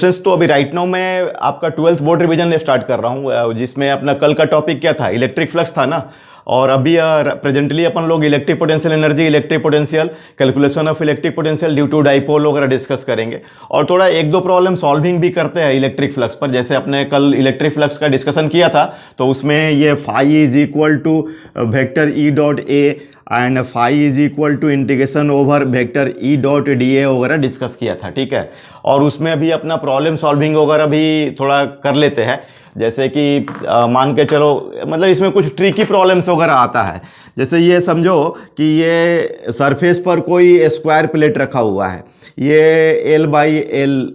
Questions तो अभी right now मैं आपका 12th बोर्ड रिवीजन स्टार्ट कर रहा हूँ, जिसमें अपना कल का टॉपिक क्या था, इलेक्ट्रिक फ्लक्स था ना। और अभी प्रेजेंटली अपन लोग electric potential energy, electric potential, calculation of electric potential due to dipole वगैरह डिस्कस करेंगे। और थोड़ा एक दो प्रॉब्लम सॉल्विंग भी करते हैं इलेक्ट्रिक फ्लक्स पर। जैसे अपने कल इलेक्ट्रिक फ्लक्स का डिस्कशन किया था, तो उसमें ये phi is equal to vector E dot A and phi is equal to integration over vector E dot D A वगैरह डिस्कस किया था, ठीक है। और उसमें भी अपना प्रॉब्लम सॉल्विंग वगैरह भी थोड़ा कर लेते हैं। जैसे कि मान के चलो, मतलब इसमें कुछ ट्रिकी प्रॉब्लम्स वगैरह आता है। जैसे ये समझो कि ये सरफेस पर कोई स्क्वायर प्लेट रखा हुआ है, ये L by L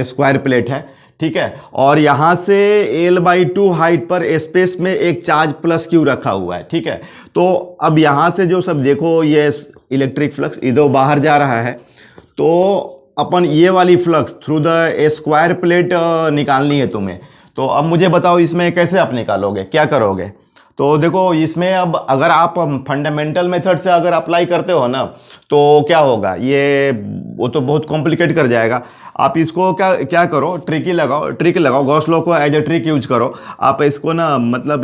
square plate है, ठीक है। और यहाँ से L/2 हाइट पर स्पेस में एक चार्ज प्लस क्यू रखा हुआ है, ठीक है। तो अब यहाँ से जो सब देखो, ये इलेक्ट्रिक फ्लक्स इधर बाहर जा रहा है, तो अपन ये वाली flux through the square plate निकालनी है तुम्हें। तो अब मुझे बताओ इसमें कैसे आप निकालोगे, क्या करोगे। तो देखो इसमें अब अगर आप फंडामेंटल मेथड से अगर अप्लाई करते हो ना, तो क्या होगा, ये वो तो बहुत कॉम्प्लिकेट कर जाएगा। आप इसको क्या करो, ट्रिक लगाओ, गॉस लॉ को एज ए ट्रिक यूज करो। आप इसको ना मतलब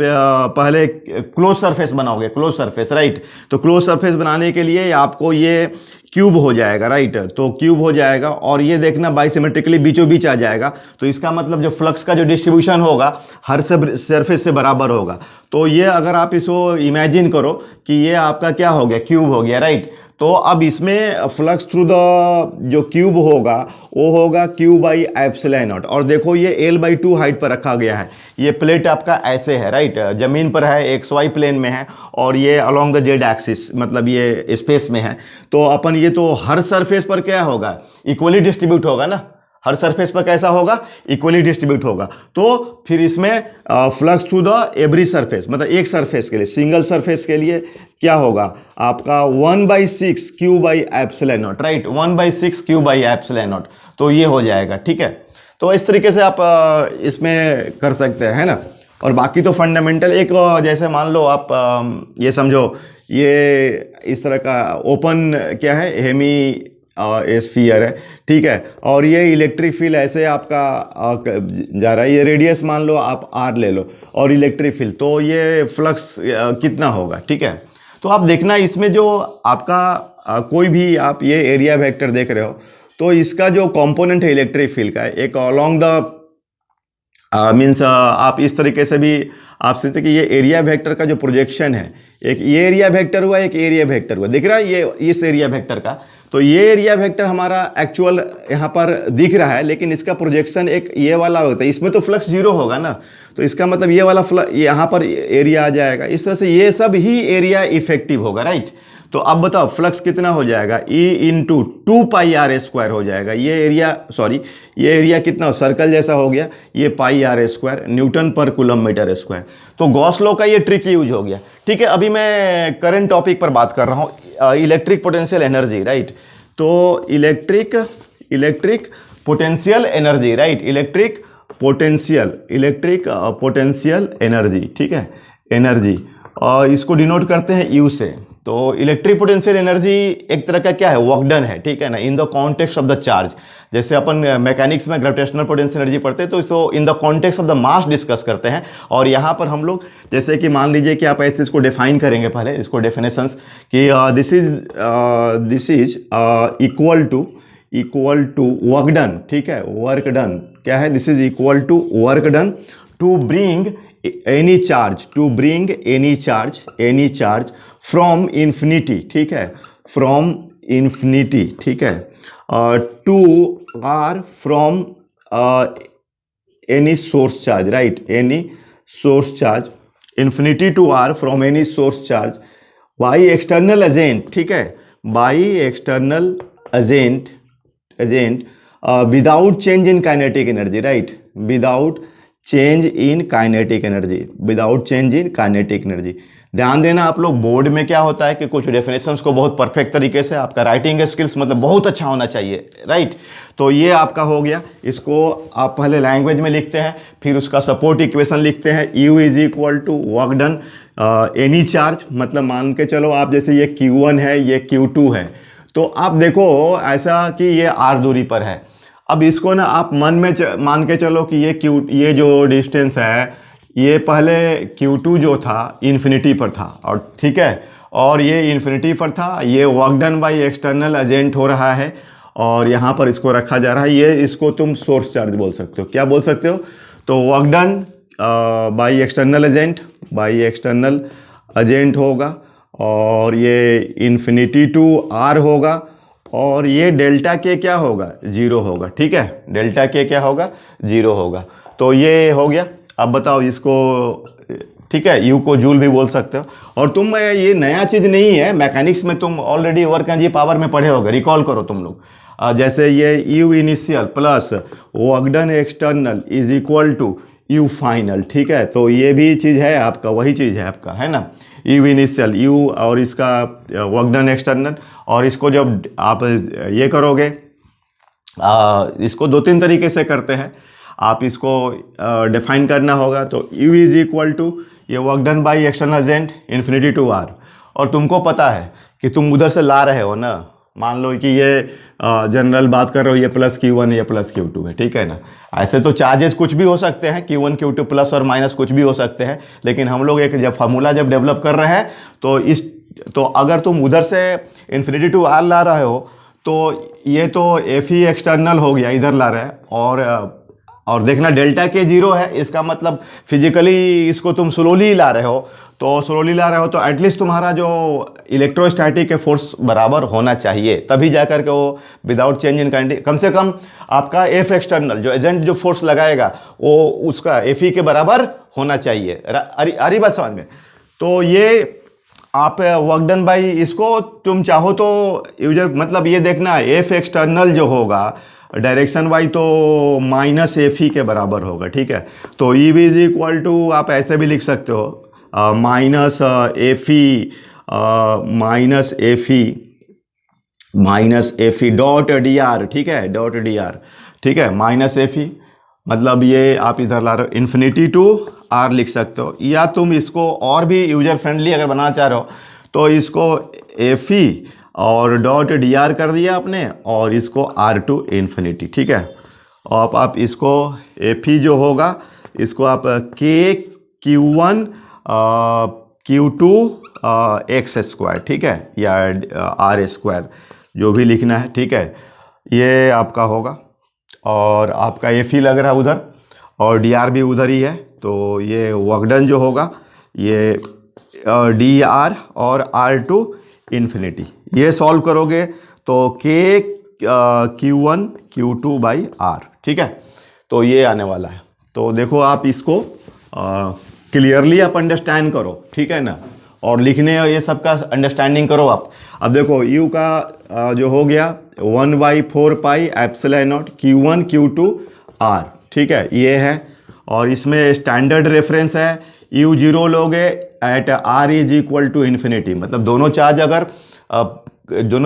पहले क्लोज सरफेस बनाओगे, क्लोज सरफेस, राइट। तो क्लोज सरफेस बनाने के लिए आपको ये क्यूब हो जाएगा, राइट। तो क्यूब हो जाएगा और ये देखना बाइसिमेट्रिकली बीचों बीच आ जाएगा। तो इसका मतलब जो फ्लक्स का जो डिस्ट्रीब्यूशन होगा हर सरफेस से बराबर होगा। तो ये अगर आप इसको इमेजिन करो कि ये आपका क्या हो गया, क्यूब हो गया, राइट। तो अब इसमें फ्लक्स थ्रू द जो क्यूब होगा वो होगा क्यू बाई एप्सिलॉन नॉट। और देखो ये L/2 हाइट पर रखा गया है, ये प्लेट आपका ऐसे है, राइट, जमीन पर है, XY प्लेन में है, और ये अलोंग द जेड एक्सिस, मतलब ये स्पेस में है। तो अपन ये तो हर सरफेस पर क्या होगा, इक्वली डिस्ट्रीब्यूट होगा ना। हर सरफेस पर कैसा होगा, इक्वली डिस्ट्रीब्यूट होगा। तो फिर इसमें flux through the every surface, मतलब एक सरफेस के लिए, सिंगल सरफेस के लिए क्या होगा आपका 1/6 Q by epsilon not, right, 1/6 Q by epsilon not. तो ये हो जाएगा, ठीक है। तो इस तरीके से आप इसमें कर सकते हैं ना। और बाकी तो फंडामेंटल एक जैसे मान लो आप ये समझो, ये इस तरह का ओपन क्या है, हेमी स्फीयर है, ठीक है। और ये इलेक्ट्रिक फील्ड ऐसे आपका जा रहा है, ये रेडियस मान लो आप R ले लो, और इलेक्ट्रिक फील्ड, तो ये फ्लक्स कितना होगा, ठीक है। तो आप देखना इसमें जो आपका कोई भी आप ये एरिया वेक्टर देख रहे हो, तो इसका जो कंपोनेंट है इलेक्ट्रिक फील्ड का, एक अलोंग द मीन्स आप इस तरीके से भी आप सोचते कि ये एरिया वेक्टर का जो प्रोजेक्शन है, एक ये एरिया वेक्टर हुआ, एक एरिया वेक्टर हुआ, दिख रहा है ये इस एरिया वेक्टर का। तो ये एरिया वेक्टर हमारा एक्चुअल यहाँ पर दिख रहा है, लेकिन इसका प्रोजेक्शन एक ये वाला होता है, इसमें तो फ्लक्स जीरो होगा ना। तो इसका मतलब ये वाला यहाँ पर एरिया आ जाएगा। इस तरह से ये सब ही एरिया इफेक्टिव होगा, राइट। तो अब बताओ फ्लक्स कितना हो जाएगा, E इंटू 2πr² हो जाएगा। ये एरिया कितना सर्कल जैसा हो गया, ये πr² न्यूटन पर कूलम मीटर स्क्वायर। तो गॉस लॉ का ये ट्रिक यूज हो गया, ठीक है। अभी मैं करंट टॉपिक पर बात कर रहा हूँ, इलेक्ट्रिक पोटेंशियल एनर्जी, राइट। तो electric potential energy, right, electric potential energy, ठीक है, एनर्जी। और इसको डिनोट करते हैं U से। तो इलेक्ट्रिक पोटेंशियल एनर्जी एक तरह का क्या है, वर्क डन है, ठीक है ना, इन the context of the charge. जैसे अपन मैकेनिक्स में ग्रेविटेशनल पोटेंशियल एनर्जी पढ़ते हैं, तो इसको इन the context of the mass discuss करते हैं। और यहाँ पर हम लोग जैसे कि मान लीजिए कि आप ऐसे इसको डिफाइन करेंगे, पहले इसको डेफिनेशंस कि this is equal to work done, ठीक है, वर्क डन क्या है, this is equal to work done to bring any charge from infinity, ठीक है, फ्रॉम इन्फिनिटी, ठीक है, to R from any source charge, right, any source charge, infinity to R from any source charge by external agent, ठीक है, by external agent without change in kinetic energy, right, without change in kinetic energy. ध्यान देना आप लोग, board में क्या होता है कि कुछ डेफिनेशंस को बहुत परफेक्ट तरीके से, आपका राइटिंग स्किल्स मतलब बहुत अच्छा होना चाहिए, राइट। तो ये आपका हो गया, इसको आप पहले लैंग्वेज में लिखते हैं, फिर उसका सपोर्ट इक्वेशन लिखते हैं। U is equal to work done any charge, मतलब मान के चलो आप जैसे ये Q1 है, ये Q2 है, तो आप देखो ऐसा कि ये R दूरी पर है। अब इसको ना आप मन में मान के चलो कि ये जो डिस्टेंस है ये पहले Q2 जो था इन्फिनिटी पर था, और ठीक है, और ये इन्फिनिटी पर था, ये work done by external agent हो रहा है और यहाँ पर इसको रखा जा रहा है, ये इसको तुम सोर्स चार्ज बोल सकते हो। क्या बोल सकते हो? तो work done by external agent होगा और ये इन्फिनिटी टू R होगा और ये डेल्टा के क्या होगा? 0 होगा। ठीक है, डेल्टा के क्या होगा? 0 होगा। तो ये हो गया। अब बताओ इसको, ठीक है, यू को जूल भी बोल सकते हो। और तुम ये नया चीज़ नहीं है, मैकेनिक्स में तुम ऑलरेडी वर्क एनर्जी पावर में पढ़े होगे, रिकॉल करो तुम लोग। जैसे ये U initial plus work done external is equal to U final. ठीक है, तो ये भी चीज़ है आपका, वही चीज़ है आपका, है ना, यू इनिशियल यू और इसका वर्क डन एक्सटर्नल। और इसको जब आप ये करोगे, इसको 2-3 तरीके से करते हैं, आप इसको डिफाइन करना होगा। तो U इज इक्वल टू ये work done by external agent infinity to R, और तुमको पता है कि तुम उधर से ला रहे हो ना, मान लो कि ये जनरल बात कर रहे हो, ये प्लस Q1 ये प्लस Q2 है, ठीक है ना। ऐसे तो चार्जेस कुछ भी हो सकते हैं, Q1 Q2 प्लस और माइनस कुछ भी हो सकते हैं, लेकिन हम लोग एक जब फार्मूला जब डेवलप कर रहे हैं तो अगर तुम उधर से इन्फिनिटी टू R ला रहे हो तो ये तो FE एक्सटर्नल हो गया, इधर ला रहे हैं, और देखना डेल्टा के 0 है, इसका मतलब फिजिकली इसको तुम स्लोली ला रहे हो, तो एटलीस्ट तुम्हारा जो इलेक्ट्रोस्टैटिक फोर्स बराबर होना चाहिए, तभी जाकर के वो विदाउट चेंज इन कंडीशन, कम से कम आपका F एक्सटर्नल जो एजेंट जो फोर्स लगाएगा वो उसका FE के बराबर होना चाहिए। अरे बात समझ में? तो ये आप वर्क डन बाई, इसको तुम चाहो तो यूजर मतलब ये देखना F एक्सटर्नल जो होगा डायरेक्शन वाई तो माइनस FE के बराबर होगा। ठीक है, तो E इज इक्वल टू आप ऐसे भी लिख सकते हो माइनस FE डॉट DR। ठीक है, डॉट DR, ठीक है, माइनस FE मतलब ये आप इधर ला रहे हो, इन्फिनिटी टू R लिख सकते हो, या तुम इसको और भी यूजर फ्रेंडली अगर बनाना चाह रहे हो तो इसको FE और डॉट DR कर दिया आपने और इसको R टू इन्फिनिटी। ठीक है, और आप इसको FE जो होगा इसको आप Q1 Q2 X स्क्वायर, ठीक है, या R स्क्वायर जो भी लिखना है। ठीक है, ये आपका होगा, और आपका FE लग रहा है उधर और DR भी उधर ही है, तो ये वर्क डन जो होगा ये DR और R टू इन्फिनिटी। ये सॉल्व करोगे तो Q1 Q2 बाई R। ठीक है, तो ये आने वाला है। तो देखो आप इसको क्लियरली आप अंडरस्टैंड करो, ठीक है ना, और लिखने ये सब का अंडरस्टैंडिंग करो आप। अब देखो U का जो हो गया 1/4 pi epsilon not Q1 Q2 R। ठीक है, ये है, और इसमें स्टैंडर्ड रेफरेंस है U0 लोगे at R is equal to infinity, मतलब दोनों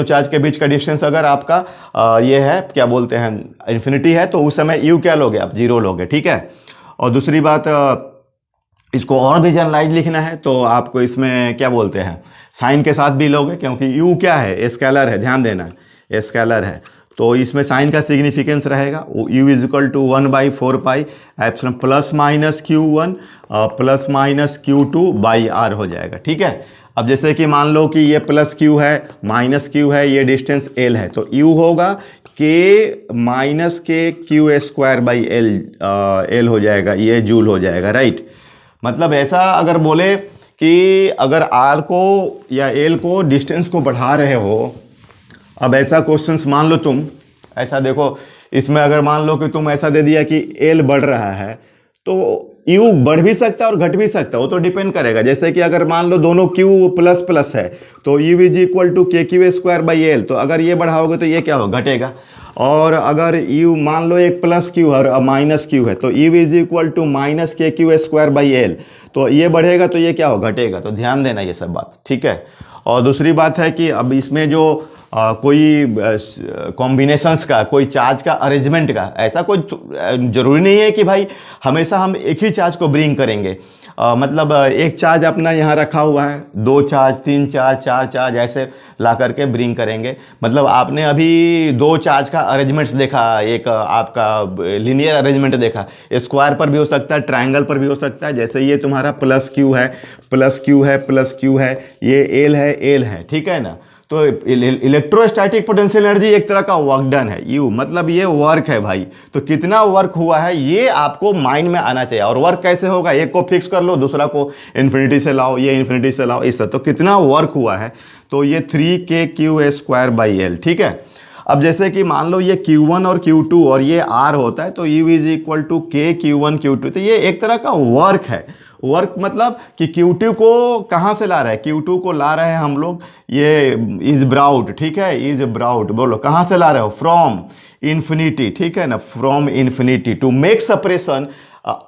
चार्ज के बीच का डिस्टेंस अगर आपका ये है, क्या बोलते हैं, इन्फिनिटी है, तो उस समय U क्या लोगे आप? 0 लोगे। ठीक है, और दूसरी बात इसको और भी जनरलाइज लिखना है तो आपको इसमें क्या बोलते हैं, साइन के साथ भी लोगे, क्योंकि U क्या है? स्केलर है, ध्यान देना, स्केलर है, तो इसमें साइन का सिग्निफिकेंस रहेगा। U is equal to 1/4 pi epsilon plus minus Q1 plus minus Q2 by R हो जाएगा। ठीक है, अब जैसे कि मान लो कि ये प्लस Q है माइनस Q है, ये डिस्टेंस L है, तो U होगा K माइनस के Q स्क्वायर बाई L हो जाएगा, ये जूल हो जाएगा, राइट। मतलब ऐसा अगर बोले कि अगर R को या L को डिस्टेंस को बढ़ा रहे हो, अब ऐसा क्वेश्चंस मान लो तुम ऐसा देखो, इसमें अगर मान लो कि तुम ऐसा दे दिया कि L बढ़ रहा है तो U बढ़ भी सकता है और घट भी सकता है, वो तो डिपेंड करेगा। जैसे कि अगर मान लो दोनों Q प्लस प्लस है तो U is equal to KQ square by L, तो अगर ये बढ़ाओगे तो ये क्या हो? घटेगा। और अगर U मान लो एक प्लस Q और माइनस Q है तो U is equal to minus KQ square by L, तो ये बढ़ेगा तो ये क्या हो? घटेगा। तो ध्यान देना ये सब बात, ठीक है। और दूसरी बात है कि अब इसमें जो कोई कॉम्बिनेशंस का, कोई चार्ज का अरेंजमेंट का, ऐसा कोई ज़रूरी नहीं है कि भाई हमेशा हम एक ही चार्ज को ब्रिंग करेंगे। मतलब एक चार्ज अपना यहाँ रखा हुआ है, 2 चार्ज, 3 चार्ज, 4 चार्ज ऐसे ला करके ब्रिंग करेंगे। मतलब आपने अभी 2 चार्ज का अरेंजमेंट्स देखा, एक आपका लीनियर अरेंजमेंट देखा, स्क्वायर पर भी हो सकता है, ट्रायंगल पर भी हो सकता है। जैसे ये तुम्हारा प्लस क्यू है, प्लस क्यू है, प्लस क्यू है, ये एल है, एल है, ठीक है ना। तो इलेक्ट्रोस्टैटिक पोटेंशियल एनर्जी एक तरह का वर्क डन है, यू मतलब ये वर्क है भाई। तो कितना वर्क हुआ है ये आपको माइंड में आना चाहिए। और वर्क कैसे होगा, एक को फिक्स कर लो, दूसरा को इन्फिनिटी से लाओ, ये इन्फिनिटी से लाओ, इस तरह। तो कितना वर्क हुआ है, तो ये 3k/2 ठीक है। अब जैसे कि मान लो ये Q1 और Q2 और ये R होता है, तो U is equal to K Q1 Q2। तो ये एक तरह का वर्क है। वर्क मतलब कि Q2 को कहाँ से ला रहे हैं, Q2 को ला रहे हैं हम लोग, ये इज ब्राउट, ठीक है, इज ब्राउट, बोलो कहाँ से ला रहे हो, फ्रॉम इन्फिनिटी, ठीक है ना, from infinity to make separation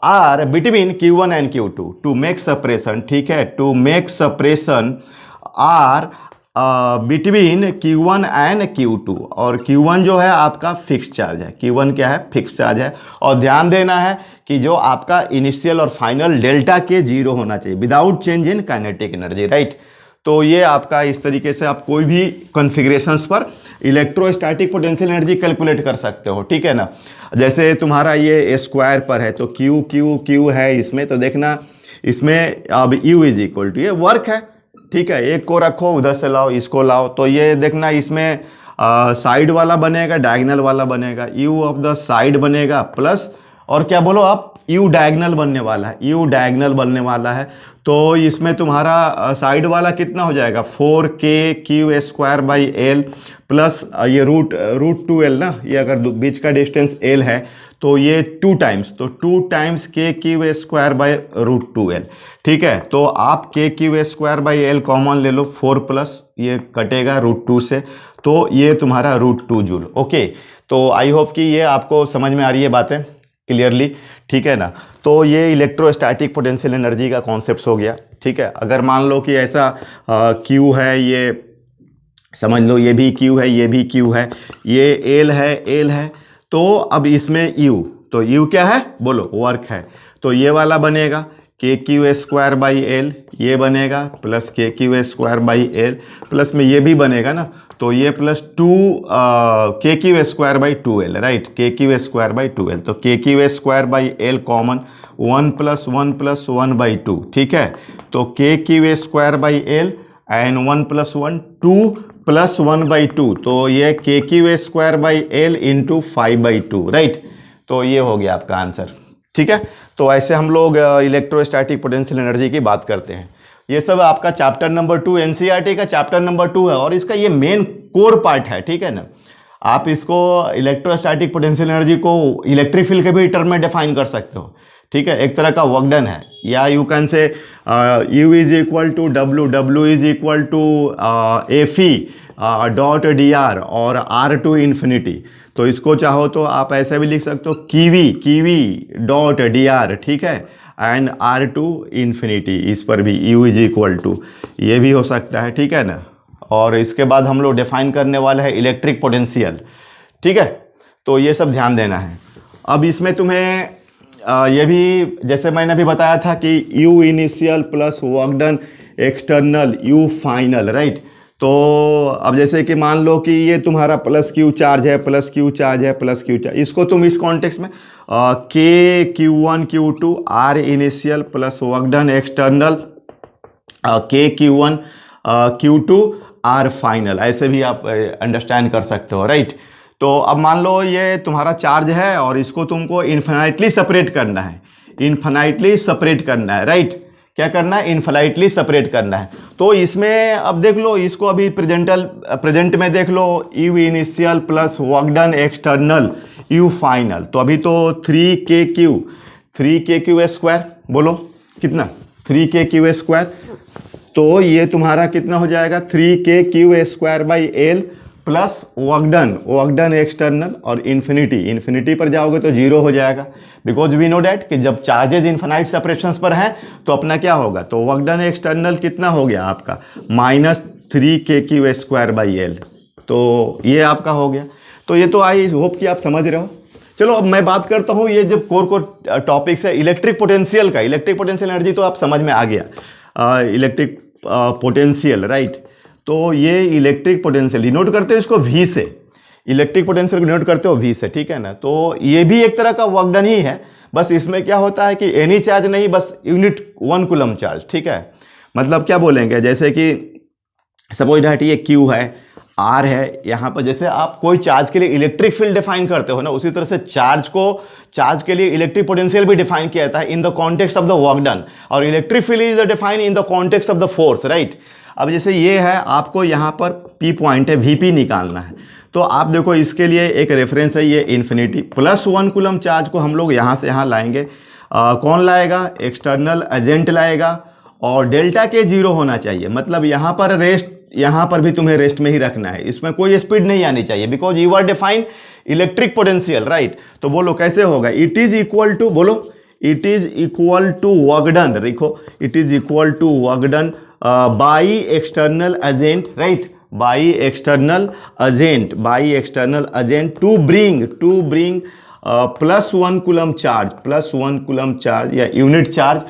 r between Q1 and Q2, to make separation, ठीक है, to make separation r between Q1 and Q2। और Q1 जो है आपका फिक्स चार्ज है, Q1 क्या है, फिक्स चार्ज है। और ध्यान देना है कि जो आपका इनिशियल और फाइनल डेल्टा के 0 होना चाहिए, without change in kinetic energy, right. तो ये आपका इस तरीके से आप कोई भी कॉन्फ़िगरेशंस पर इलेक्ट्रोस्टैटिक पोटेंशियल एनर्जी कैलकुलेट कर सकते हो, ठीक है ना। जैसे तुम्हारा ये स्क्वायर पर है, तो Q Q Q है इसमें, तो देखना इसमें अब U इज इक्वल टू, ये वर्क है, ठीक है, एक को रखो, उधर से लाओ, इसको लाओ, तो ये देखना इसमें साइड वाला बनेगा, डायगोनल वाला बनेगा, U ऑफ द साइड बनेगा प्लस, और क्या बोलो आप, U डायगोनल बनने वाला है, U डायगोनल बनने वाला है। तो इसमें तुम्हारा साइड वाला कितना हो जाएगा, 4k/2 प्लस ये रूट 2l ना, ये अगर बीच का डिस्टेंस l है तो ये 2 टाइम्स, तो 2 टाइम्स k/2l, ठीक है। तो आप k/2 कॉमन ले लो, 4 प्लस ये कटेगा √2 से, तो ये तुम्हारा √2 जूल। ओके, तो आई होप कि ये आपको समझ में आ रही है बातें क्लियरली, ठीक है ना। तो ये इलेक्ट्रोस्टैटिक पोटेंशियल एनर्जी का कॉन्सेप्ट हो गया, ठीक है। अगर मान लो कि ऐसा Q है, ये समझ लो ये भी Q है, ये भी Q है, ये L है, L है, तो अब इसमें U, तो U क्या है, बोलो वर्क है। तो ये वाला बनेगा k/2 ये बनेगा प्लस k/2 प्लस में ये भी बनेगा ना, तो ये प्लस 2 k/2 राइट, k/2 तो k/2 कॉमन, 1 + 1 + 1/2, ठीक है। तो k/2 एंड 1 + 1 2 + 1/2, तो ये k/2 इंटू 5/2, राइट। तो ये हो गया आपका आंसर, ठीक है। तो ऐसे हम लोग इलेक्ट्रोस्टैटिक पोटेंशियल एनर्जी की बात करते हैं। ये सब आपका चैप्टर नंबर 2 एनसीईआरटी का चैप्टर नंबर 2 है, और इसका ये मेन कोर पार्ट है, ठीक है ना। आप इसको इलेक्ट्रोस्टैटिक पोटेंशियल एनर्जी को इलेक्ट्रिक फील्ड के भी टर्म में डिफाइन कर सकते हो, ठीक है, एक तरह का वर्क डन है। या you can say U is equal to W is equal to Fe dot dr और R टू इन्फिनिटी। तो इसको चाहो तो आप ऐसे भी लिख सकते हो, कीवी डॉट dr, ठीक है, एंड R टू इन्फिनिटी, इस पर भी U इज इक्वल टू, ये भी हो सकता है, ठीक है ना। और इसके बाद हम लोग डिफाइन करने वाले हैं इलेक्ट्रिक पोटेंशियल, ठीक है। तो ये सब ध्यान देना है। अब इसमें तुम्हें ये भी जैसे मैंने अभी बताया था कि U initial plus work done external U final, right. तो अब जैसे कि मान लो कि ये तुम्हारा प्लस Q चार्ज है, प्लस Q चार्ज है, प्लस Q चार्ज, इसको तुम इस कॉन्टेक्स्ट में k Q1 Q2 R initial plus work done external k Q1 Q2 R final, ऐसे भी आप अंडरस्टैंड कर सकते हो, राइट। तो अब मान लो ये तुम्हारा चार्ज है और इसको तुमको इन्फिनाइटली सेपरेट करना है, इन्फिनाइटली सेपरेट करना है, राइट। क्या करना है, इन्फिनाइटली सेपरेट करना है। तो इसमें अब देख लो, इसको अभी प्रेजेंट में देख लो, U initial plus work done external U final, तो अभी तो 3kq², बोलो कितना, 3kq², तो ये तुम्हारा कितना हो जाएगा, 3kq²/L plus work done external और इन्फिनिटी पर जाओगे तो 0 हो जाएगा, बिकॉज वी नो डैट कि जब चार्जेज इन्फिनाइट सेपरेशंस पर हैं तो अपना क्या होगा, तो वर्क डन एक्सटर्नल कितना हो गया आपका -3kq²/L, तो ये आपका हो गया। तो ये तो आई होप कि आप समझ रहे हो। चलो अब मैं बात करता हूँ ये जब कोर टॉपिक्स है इलेक्ट्रिक पोटेंशियल का। इलेक्ट्रिक पोटेंशियल एनर्जी तो आप समझ में आ गया, इलेक्ट्रिक पोटेंशियल, राइट। तो ये इलेक्ट्रिक पोटेंशियल डिनोट करते हो इसको वी से, इलेक्ट्रिक पोटेंशियल को डिनोट करते हो वी से, ठीक है ना। तो ये भी एक तरह का वर्क डन ही है, बस इसमें क्या होता है कि एनी चार्ज नहीं, बस यूनिट 1 कूलम चार्ज, ठीक है। मतलब क्या बोलेंगे, जैसे कि सपोज दैट ये क्यू है, आर है, यहाँ पर जैसे आप कोई चार्ज के लिए इलेक्ट्रिक फील्ड डिफाइन करते हो ना, उसी तरह से चार्ज के लिए इलेक्ट्रिक पोटेंशियल भी डिफाइन किया जाता है in the context of the work done, और electric field is define in the context of the force, right. अब जैसे ये है, आपको यहाँ पर पी पॉइंट है, वीपी निकालना है, तो आप देखो इसके लिए एक रेफरेंस है ये इन्फिनिटी +1 कूलम चार्ज को हम लोग यहाँ से यहाँ लाएंगे। कौन लाएगा, एक्सटर्नल एजेंट लाएगा, और डेल्टा के 0 होना चाहिए, मतलब यहाँ पर रेस्ट, यहाँ पर भी तुम्हें रेस्ट में ही रखना है, इसमें कोई स्पीड नहीं आनी चाहिए, because you are define electric potential, right. तो बोलो कैसे होगा, इट इज इक्वल टू, बोलो it is equal to work done, देखो it is equal to work done by external agent, right, by external agent to bring +1 coulomb charge या unit charge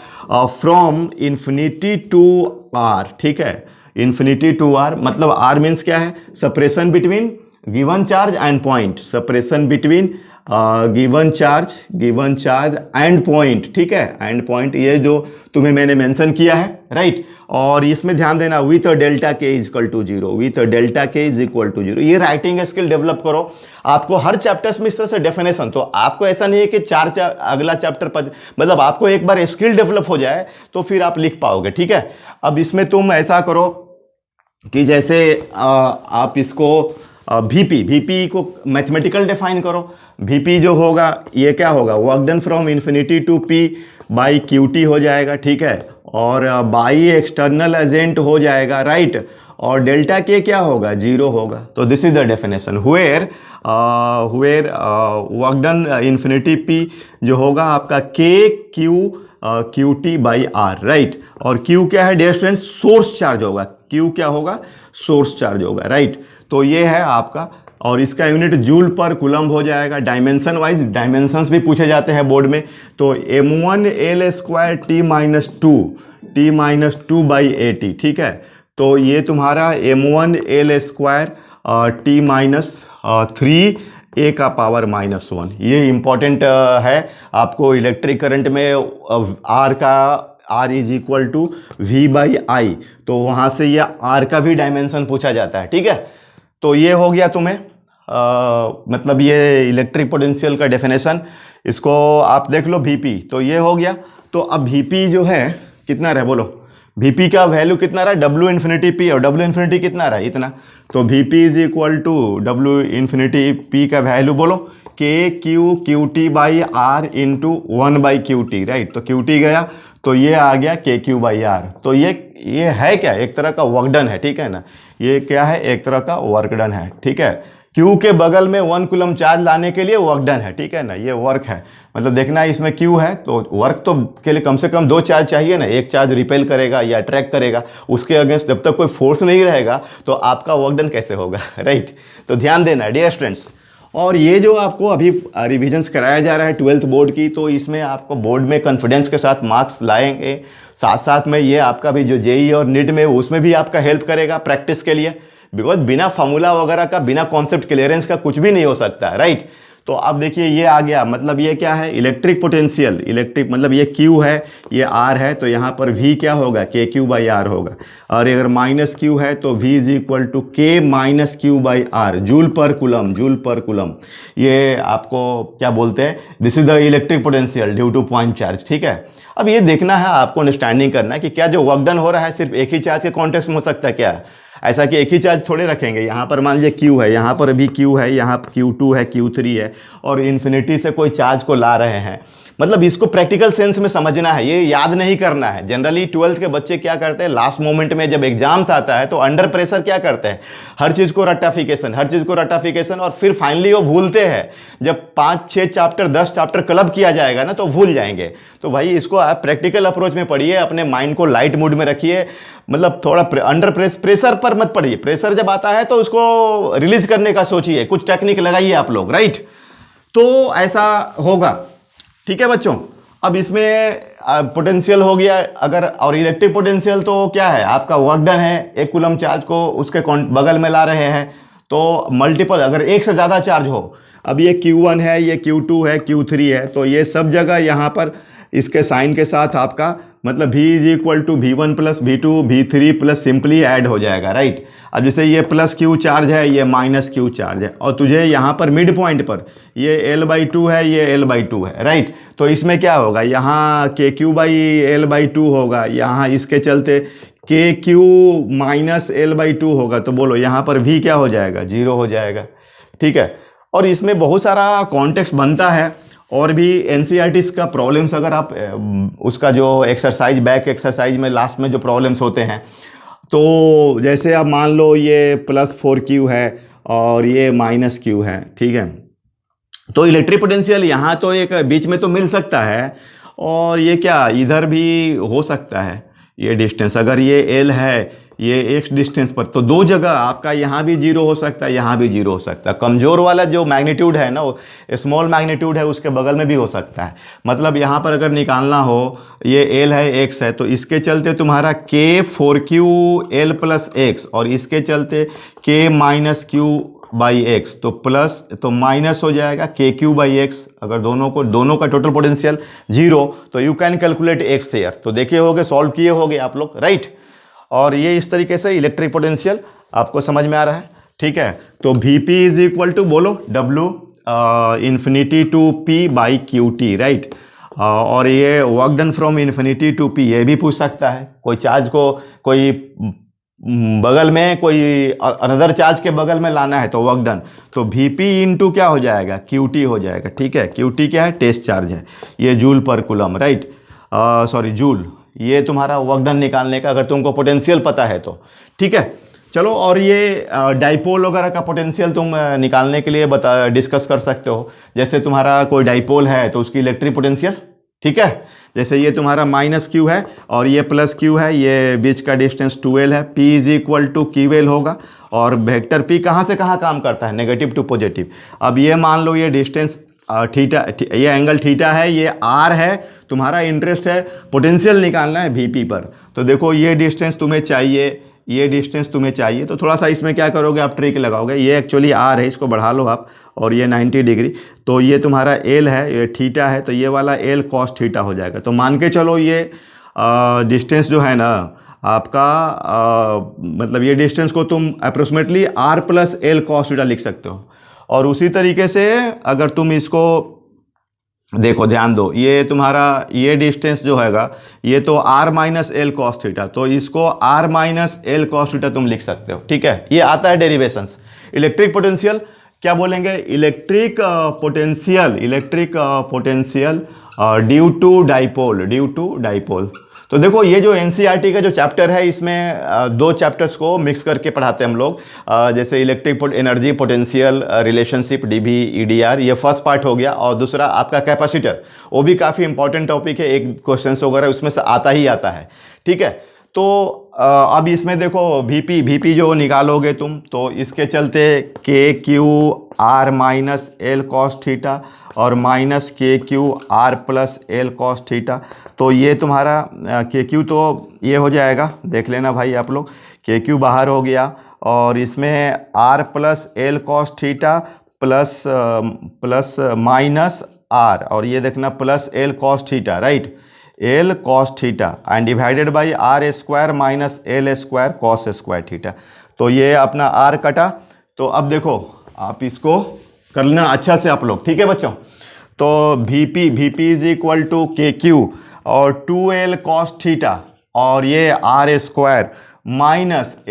from infinity to r, ठीक है, infinity to r, मतलब r means क्या है, separation between given charge and point, separation between given charge and point, ठीक है, and point, ये जो तुम्हें मैंने मेंशन किया है, राइट। और इसमें ध्यान देना विथ डेल्टा के इज इक्वल टू 0, ये राइटिंग स्किल डेवलप करो। आपको हर चैप्टर्स में इस तरह से डेफिनेशन, तो आपको ऐसा नहीं है कि अगला चैप्टर मतलब आपको एक बार स्किल डेवलप हो जाए तो फिर आप लिख पाओगे, ठीक है। अब इसमें तुम ऐसा करो कि जैसे आप इसको वीपी को मैथमेटिकल डिफाइन करो। वीपी जो होगा ये क्या होगा, work done from infinity to P by QT हो जाएगा, ठीक है, और बाई एक्सटर्नल एजेंट हो जाएगा, राइट, और डेल्टा के क्या होगा, 0 होगा। तो this is the definition where work done infinity P जो होगा आपका K Q T by R, right. और क्यू क्या है डियर स्टूडेंट्स, सोर्स चार्ज होगा, क्यू क्या होगा, सोर्स चार्ज होगा, राइट। तो ये है आपका, और इसका यूनिट जूल पर कूलम हो जाएगा। डायमेंशन वाइज डायमेंशंस भी पूछे जाते हैं बोर्ड में, तो m1l² t-2 बाई AT, ठीक है। तो ये तुम्हारा m1l² t-3 a का पावर -1, ये इंपॉर्टेंट है आपको इलेक्ट्रिक करंट में। R is equal to V/I, तो वहाँ से यह R का भी डायमेंशन पूछा जाता है, ठीक है। तो ये हो गया तुम्हें मतलब ये इलेक्ट्रिक पोटेंशियल का डेफिनेशन, इसको आप देख लो Vp, तो ये हो गया। तो अब Vp जो है कितना रहा, बोलो Vp का वैल्यू कितना रहा, W इन्फिनिटी P, और W इन्फिनिटी कितना रहा, इतना। तो Vp is equal to W infinity P का वैल्यू बोलो KQ/QT by R into 1/QT, right. तो QT गया तो ये आ गया KQ/R। तो ये है क्या, एक तरह का वर्क डन है, ठीक है ना। ये क्या है, एक तरह का वर्क डन है, ठीक है। Q के बगल में 1 कूलम चार्ज लाने के लिए वर्क डन है, ठीक है ना, ये वर्क है। मतलब देखना है इसमें Q है तो वर्क तो के लिए कम से कम 2 चार्ज चाहिए ना, एक चार्ज रिपेल करेगा या अट्रैक्ट करेगा, उसके अगेंस्ट जब तक कोई फोर्स नहीं रहेगा तो आपका वर्क डन कैसे होगा, राइट। तो ध्यान देना डियर स्टूडेंट्स। और ये जो आपको अभी रिविजन्स कराया जा रहा है 12th बोर्ड की, तो इसमें आपको बोर्ड में कॉन्फिडेंस के साथ मार्क्स लाएंगे, साथ साथ में ये आपका भी जो जेई और नीट में उसमें भी आपका हेल्प करेगा प्रैक्टिस के लिए, बिकॉज बिना फार्मूला वगैरह का, बिना कॉन्सेप्ट क्लियरेंस का कुछ भी नहीं हो सकता है, राइट। तो अब देखिए ये आ गया, मतलब ये क्या है, इलेक्ट्रिक पोटेंशियल, इलेक्ट्रिक मतलब ये Q है, ये R है, तो यहाँ पर V क्या होगा, KQ/R होगा। और अगर -Q है तो V is equal to K-Q/R, joule पर कूलम। ये आपको क्या बोलते हैं, this is the electric potential due to point charge, ठीक है। अब ये देखना है आपको, अंडरस्टैंडिंग करना है कि क्या जो वर्क डन हो रहा है सिर्फ एक ही चार्ज के कॉन्टेक्स्ट में हो सकता है क्या, ऐसा कि एक ही चार्ज थोड़े रखेंगे। यहाँ पर मान लीजिए Q है, यहाँ पर भी Q है, यहाँ Q2 है, Q3 है, और इन्फिनिटी से कोई चार्ज को ला रहे हैं। मतलब इसको प्रैक्टिकल सेंस में समझना है, ये याद नहीं करना है। जनरली 12th के बच्चे क्या करते हैं, लास्ट मोमेंट में जब एग्जाम्स आता है तो अंडर प्रेशर क्या करते हैं, हर चीज़ को रट्टाफिकेशन, और फिर फाइनली वो भूलते हैं। जब 5-6 चैप्टर 10 चैप्टर क्लब किया जाएगा ना तो भूल जाएंगे। तो भाई इसको आप प्रैक्टिकल अप्रोच में पढ़िए, अपने माइंड को लाइट मूड में रखिए, मतलब थोड़ा अंडर प्रेशर पर मत पड़िए। प्रेशर जब आता है तो उसको रिलीज करने का सोचिए, कुछ टेक्निक लगाइए आप लोग, राइट। तो ऐसा होगा, ठीक है बच्चों। अब इसमें पोटेंशियल हो गया अगर, और इलेक्ट्रिक पोटेंशियल तो क्या है, आपका वर्क डन है, एक कूलम चार्ज को उसके बगल में ला रहे हैं, तो मल्टीपल अगर एक से ज़्यादा चार्ज हो, अब ये Q1 है, ये Q2 है, Q3 है, तो ये सब जगह यहाँ पर इसके साइन के साथ आपका मतलब V is equal to V1 plus V2 V3 plus simply add हो जाएगा, राइट। अब जैसे ये प्लस Q चार्ज है, ये माइनस Q चार्ज है, और तुझे यहाँ पर मिड पॉइंट पर ये L/2 है, ये L/2 है, राइट। तो इसमें क्या होगा, यहाँ KQ/L/2 होगा, यहाँ इसके चलते KQ माइनस L/2 होगा, तो बोलो यहाँ पर V क्या हो जाएगा, 0 हो जाएगा, ठीक है। और इसमें बहुत सारा कॉन्टेक्स्ट बनता है, और भी NCERT का प्रॉब्लम्स अगर आप उसका जो एक्सरसाइज बैक एक्सरसाइज में लास्ट में जो प्रॉब्लम्स होते हैं, तो जैसे आप मान लो ये +4Q है और ये -Q है, ठीक है। तो इलेक्ट्रिक पोटेंशियल यहाँ तो एक बीच में तो मिल सकता है, और ये क्या इधर भी हो सकता है, ये डिस्टेंस अगर ये L है ये एक डिस्टेंस पर, तो दो जगह आपका यहाँ भी 0 हो सकता है, यहाँ भी 0 हो सकता है। कमज़ोर वाला जो मैग्नीट्यूड है ना, वो स्मॉल मैग्नीट्यूड है, उसके बगल में भी हो सकता है। मतलब यहाँ पर अगर निकालना हो, ये L है x है, तो इसके चलते तुम्हारा K4QL + x, और इसके चलते K-Q/x, तो प्लस तो माइनस हो जाएगा KQ/x। अगर दोनों का टोटल पोटेंशियल 0, तो you can calculate x here. तो देखे होगे, सॉल्व किए होगे आप लोग, राइट। और ये इस तरीके से इलेक्ट्रिक पोटेंशियल आपको समझ में आ रहा है, ठीक है। तो Vp इज इक्वल टू बोलो W infinity to P/QT, right. और ये work done from infinity to P, ये भी पूछ सकता है। कोई चार्ज को कोई बगल में, कोई अनदर चार्ज के बगल में लाना है, तो वर्क डन, तो Vp इंटू क्या हो जाएगा, QT हो जाएगा, ठीक है। QT क्या है, टेस्ट चार्ज है, ये जूल पर कूलम, राइट, सॉरी जूल। ये तुम्हारा वर्क डन निकालने का, अगर तुमको पोटेंशियल पता है तो, ठीक है। चलो, और ये डाइपोल वगैरह का पोटेंशियल तुम निकालने के लिए डिस्कस कर सकते हो। जैसे तुम्हारा कोई डाइपोल है तो उसकी इलेक्ट्रिक पोटेंशियल, ठीक है। जैसे ये तुम्हारा -Q है और ये +Q है, ये बीच का डिस्टेंस 2L है, P is equal to QL होगा, और वेक्टर P कहाँ से कहाँ काम करता है, नेगेटिव टू पॉजिटिव। अब ये मान लो ये डिस्टेंस थीटा, ये एंगल थीटा है, ये R है, तुम्हारा इंटरेस्ट है पोटेंशियल निकालना है Vp पर। तो देखो ये डिस्टेंस तुम्हें चाहिए, ये डिस्टेंस तुम्हें चाहिए, तो थोड़ा सा इसमें क्या करोगे आप, ट्रिक लगाओगे। ये एक्चुअली R है, इसको बढ़ा लो आप, और ये 90 डिग्री, तो ये तुम्हारा L है, ये थीटा है, तो ये वाला L cos थीटा हो जाएगा। तो मान के चलो ये डिस्टेंस जो है ना आपका, मतलब ये डिस्टेंस को तुम approximately R + L cos theta लिख सकते हो। और उसी तरीके से अगर तुम इसको देखो, ध्यान दो, ये तुम्हारा ये डिस्टेंस जो हैगा, ये तो R - L cos थीटा, तो इसको R - L cos थीटा तुम लिख सकते हो, ठीक है। ये आता है डेरिवेशंस। इलेक्ट्रिक पोटेंशियल क्या बोलेंगे, electric potential due to dipole. तो देखो ये जो NCERT का जो चैप्टर है, इसमें दो चैप्टर्स को मिक्स करके पढ़ाते हैं हम लोग। जैसे electric energy potential relationship DB/EDR, ये फर्स्ट पार्ट हो गया, और दूसरा आपका कैपेसिटर, वो भी काफ़ी इंपॉर्टेंट टॉपिक है, एक क्वेश्चन वगैरह उसमें से आता है, ठीक है। तो अब इसमें देखो Vp जो निकालोगे तुम, तो इसके चलते KQR - L cos थीटा और -KQR + L cos थीटा, तो ये तुम्हारा KQ तो ये हो जाएगा, देख लेना भाई आप लोग, KQ बाहर हो गया, और इसमें R + L cos theta plus -R, और ये देखना +L cos theta, right, L cos theta and divided by R² - L² cos² theta. तो ये अपना R कटा। तो अब देखो आप इसको कर लेना अच्छा से आप लोग, ठीक है बच्चों। तो Vp is equal to KQ और 2L cos थीटा, और ये R² -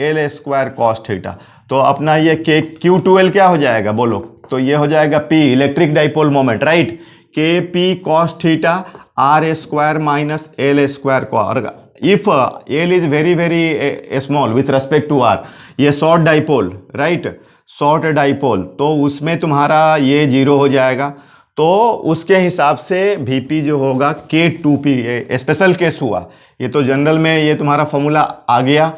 L² cos थीटा। तो अपना ये Q2L क्या हो जाएगा बोलो, तो ये हो जाएगा P, electric dipole moment, right. KP cos theta R² - L², if L is very small with respect to R, ये short dipole, right, short dipole, तो उसमें तुम्हारा ये 0 हो जाएगा। तो उसके हिसाब से Vp जो होगा K2P, स्पेशल केस हुआ, ये तो जनरल में ये तुम्हारा फॉर्मूला आ गया।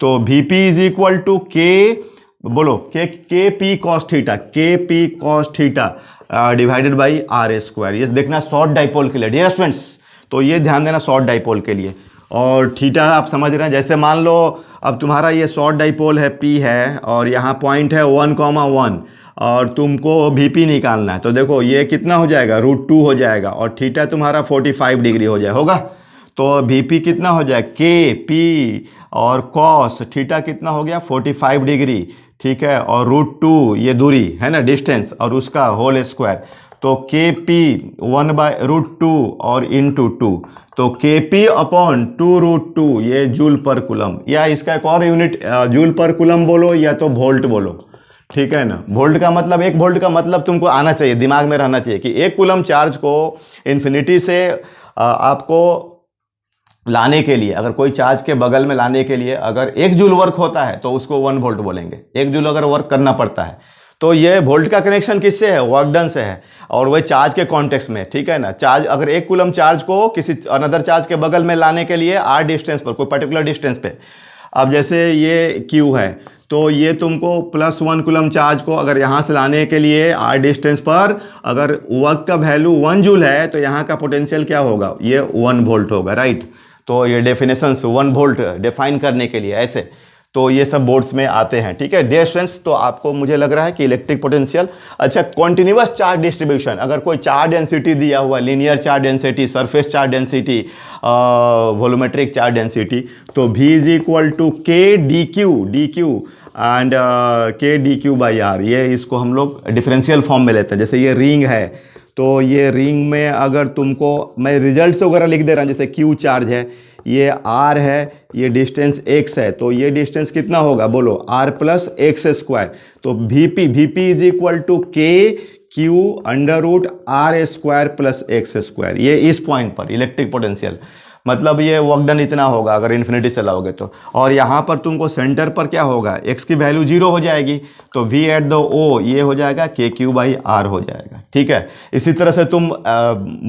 तो Vp is equal to K, बोलो K P cos theta, K P cos theta divided by R square. ये देखना शॉर्ट डाइपोल के लिए डियर स्टूडेंट्स, तो ये ध्यान देना शॉर्ट डाइपोल के लिए। और थीटा आप समझ रहे हैं, जैसे मान लो अब तुम्हारा ये शॉर्ट डाइपोल है P है और यहाँ पॉइंट है 1,1 और तुमको Vp निकालना है, तो देखो ये कितना हो जाएगा, √2 हो जाएगा और थीटा तुम्हारा 45 डिग्री हो जाए होगा। तो Vp कितना हो जाए, के पी और कॉस थीटा कितना हो गया 45 डिग्री, ठीक है, और √2 ये दूरी है ना, डिस्टेंस, और उसका होल स्क्वायर, तो के पी 1/√2 और इंटू 2, तो के पी अपॉन 2√2 ये जूल पर कुलम, या इसका एक और यूनिट जूल पर कुलम बोलो या तो वोल्ट बोलो, ठीक है ना। वोल्ट का मतलब, एक वोल्ट का मतलब तुमको आना चाहिए, दिमाग में रहना चाहिए कि एक कुलम चार्ज को इन्फिनिटी से आपको लाने के लिए, अगर कोई चार्ज के बगल में लाने के लिए अगर 1 जूल वर्क होता है तो उसको 1 वोल्ट बोलेंगे। 1 जूल अगर वर्क करना पड़ता है तो ये वोल्ट का कनेक्शन किससे है, वर्क डन से है, और वही चार्ज के कॉन्टेक्स्ट में, ठीक है ना। चार्ज अगर 1 कूलम चार्ज को किसी अनदर चार्ज के बगल में लाने के लिए r डिस्टेंस पर, कोई पर्टिकुलर डिस्टेंस पे, अब जैसे ये Q है तो ये तुमको +1 कूलम चार्ज को अगर यहाँ से लाने के लिए r डिस्टेंस पर अगर वर्क का वैल्यू 1 जूल है तो यहाँ का पोटेंशियल क्या होगा, ये 1 वोल्ट होगा, राइट। तो ये डेफिनेशंस 1 वोल्ट डिफाइन करने के लिए ऐसे, तो ये सब बोर्ड्स में आते हैं, ठीक है डियर स्टूडेंट्स। तो आपको मुझे लग रहा है कि इलेक्ट्रिक पोटेंशियल, अच्छा कॉन्टिन्यूअस चार्ज डिस्ट्रीब्यूशन, अगर कोई चार्ज डेंसिटी दिया हुआ, linear charge density, surface charge density, volumetric charge density, तो V इज इक्वल टू के डी क्यू एंड के डी क्यू बाई आर, ये इसको हम लोग डिफरेंशियल फॉर्म में लेते हैं। जैसे ये रिंग है तो ये रिंग में अगर तुमको मैं रिजल्ट वगैरह लिख दे रहा हूँ, जैसे Q चार्ज है, ये R है, ये डिस्टेंस x है, तो ये डिस्टेंस कितना होगा बोलो, R प्लस एक्स स्क्वायर। तो Vp इज इक्वल टू के Q √R square plus x square, ये इस पॉइंट पर इलेक्ट्रिक पोटेंशियल, मतलब ये वर्क डन इतना होगा अगर इन्फिनिटी से लाओगे तो। और यहाँ पर तुमको सेंटर पर क्या होगा, x की वैल्यू 0 हो जाएगी, तो V एट द O ये हो जाएगा KQ/R हो जाएगा, ठीक है। इसी तरह से तुम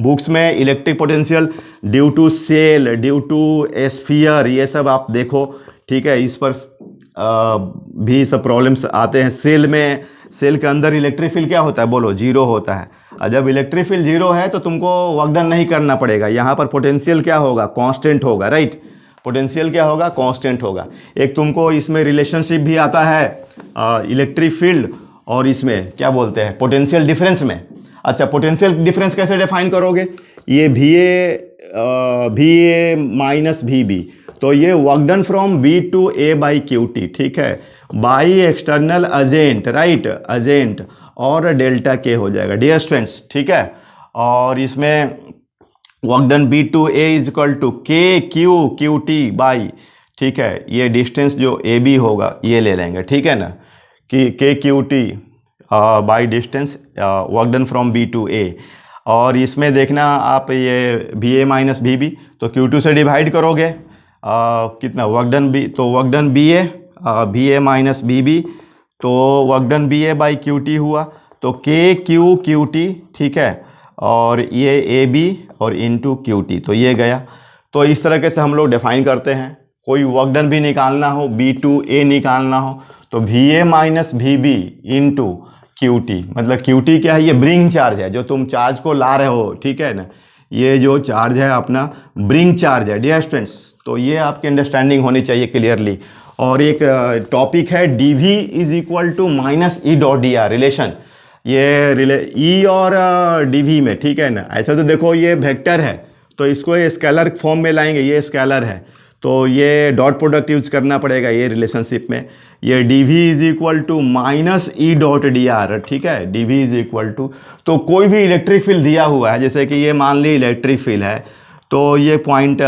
बुक्स में electric potential due to cell, due to sphere, ये सब आप देखो, ठीक है। इस पर भी सब प्रॉब्लम्स आते हैं। सेल में, सेल के अंदर इलेक्ट्रिक फील्ड क्या होता है बोलो, 0 होता है। और जब इलेक्ट्रिक फील्ड 0 है तो तुमको वर्क डन नहीं करना पड़ेगा, यहाँ पर पोटेंशियल क्या होगा, कांस्टेंट होगा, राइट। पोटेंशियल क्या होगा, कांस्टेंट होगा। एक तुमको इसमें रिलेशनशिप भी आता है इलेक्ट्रिक फील्ड और इसमें क्या बोलते हैं पोटेंशियल डिफरेंस में। अच्छा पोटेंशियल डिफरेंस कैसे डिफाइन करोगे, ये VA माइनस VB, तो ये work done from V to A/QT, ठीक है, by external agent, right, agent, और डेल्टा के हो जाएगा डियर स्टूडेंट्स, ठीक है। और इसमें work done B to A is equal to KQT by, ठीक है, ये डिस्टेंस जो AB होगा ये ले लेंगे, ठीक है ना, कि KQT by distance work done from B to A। और इसमें देखना आप ये VA माइनस VB, तो Q2 से डिवाइड करोगे कितना वर्क डन B, तो work done VA minus VB, तो वर्क डन BA/QT हुआ, तो KQQT, ठीक है, और ये AB और इंटू QT, तो ये गया। तो इस तरह के से हम लोग डिफाइन करते हैं। कोई वर्क डन भी निकालना हो, B टू A निकालना हो, तो VA minus VB into QT, मतलब QT क्या है, ये ब्रिंग चार्ज है, जो तुम चार्ज को ला रहे हो, ठीक है ना, ये जो चार्ज है अपना ब्रिंग चार्ज है डियर स्टूडेंट्स। तो ये आपकी अंडरस्टैंडिंग होनी चाहिए क्लियरली। और एक टॉपिक है DV is equal to -E.dr relation, ये E और DV में, ठीक है ना। ऐसा तो देखो ये वेक्टर है तो इसको स्केलर फॉर्म में लाएंगे, ये स्केलर है तो ये डॉट प्रोडक्ट यूज करना पड़ेगा ये रिलेशनशिप में। ये DV is equal to -E.dr, ठीक है, DV इज इक्वल टू, तो कोई भी इलेक्ट्रिक फील्ड दिया हुआ है, जैसे कि ये मान ली इलेक्ट्रिक फील्ड है, तो ये पॉइंट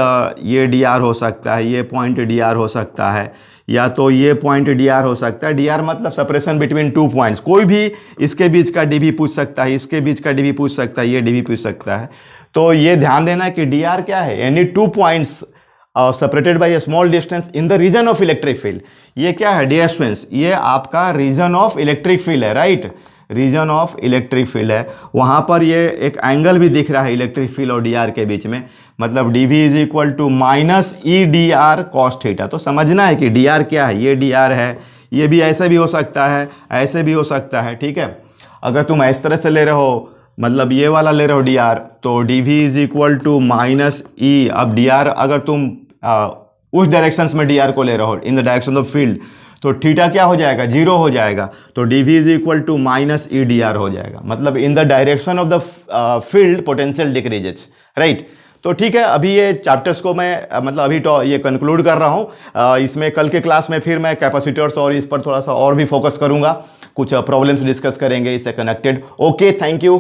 ये dr हो सकता है, ये पॉइंट dr हो सकता है, या तो ये पॉइंट dr हो सकता है। dr मतलब सेपरेशन बिटवीन 2 पॉइंट्स, कोई भी इसके बीच का dv पूछ सकता है, इसके बीच का dv पूछ सकता है, ये dv पूछ सकता है। तो ये ध्यान देना कि dr क्या है, any 2 points separated by a small distance in the region of electric field. ये क्या है डियर स्टूडेंट्स, ये आपका रीजन ऑफ इलेक्ट्रिक फील्ड है, right. Region of electric field है, वहाँ पर ये एक एंगल भी दिख रहा है इलेक्ट्रिक फील्ड और डी आर के बीच में, मतलब D we is equal to minus E D R cos theta. तो समझना है कि डी आर क्या है, ये डी आर है, ये भी ऐसे भी हो सकता है, ऐसे भी हो सकता है, ठीक है। अगर तुम इस तरह से ले रहे हो, मतलब ये वाला ले रहे हो डी आर, तो D we is equal to minus E. अब डी आर अगर तुम उस डायरेक्शंस में डी आर को ले रहे हो in the direction of field, तो थीटा क्या हो जाएगा, जीरो हो जाएगा, तो D we is equal to minus E D R हो जाएगा, मतलब in the direction of the field potential decreases, right. तो ठीक है, अभी ये चैप्टर्स को मैं मतलब अभी तो ये कंक्लूड कर रहा हूँ। इसमें कल के क्लास में फिर मैं कैपेसिटर्स और इस पर थोड़ा सा और भी फोकस करूँगा, कुछ प्रॉब्लम्स डिस्कस करेंगे इससे कनेक्टेड। Okay, thank you.